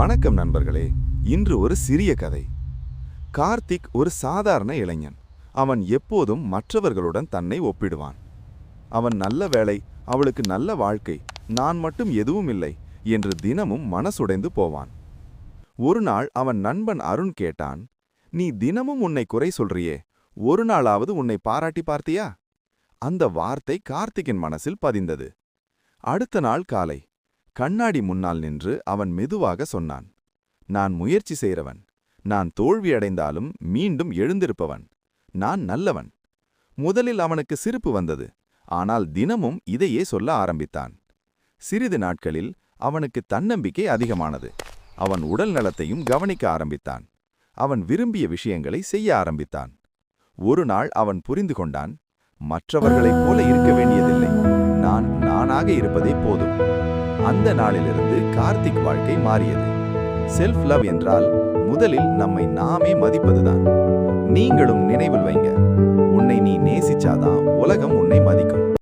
வணக்கம் நண்பர்களே. இன்று ஒரு சிறிய கதை. கார்த்திக் ஒரு சாதாரண இளைஞன். அவன் எப்போதும் மற்றவர்களுடன் தன்னை ஒப்பிடுவான். அவன் நல்ல வேலை, அவளுக்கு நல்ல வாழ்க்கை, நான் மட்டும் எதுவும் இல்லை என்று தினமும் மனசுடைந்து போவான். ஒரு நாள் அவன் நண்பன் அருண் கேட்டான், நீ தினமும் உன்னை குறை சொல்றியே, ஒரு நாளாவது உன்னை பாராட்டி பார்த்தியா? அந்த வார்த்தை கார்த்திக்கின் மனசில் பதிந்தது. அடுத்த நாள் காலை கண்ணாடி முன்னால் நின்று அவன் மெதுவாக சொன்னான், நான் முயற்சி செய்கிறவன், நான் தோல்வியடைந்தாலும் மீண்டும் எழுந்திருப்பவன், நான் நல்லவன். முதலில் அவனுக்கு சிரிப்பு வந்தது, ஆனால் தினமும் இதையே சொல்ல ஆரம்பித்தான். சிறிது நாட்களில் அவனுக்கு தன்னம்பிக்கை அதிகமானது. அவன் உடல் நலத்தையும் கவனிக்க ஆரம்பித்தான். அவன் விரும்பிய விஷயங்களை செய்ய ஆரம்பித்தான். ஒரு நாள் அவன் புரிந்து கொண்டான், மற்றவர்களைப் போல இருக்க வேண்டியதில்லை, நான் நானாக இருப்பதே போதும். அந்த நாளிலிருந்து கார்த்திக் வாழ்க்கை மாறியது. செல்ஃப் லவ் என்றால் முதலில் நம்மை நாமே மதிப்பதுதான். நீங்களும் நினைவில் வைங்க, உன்னை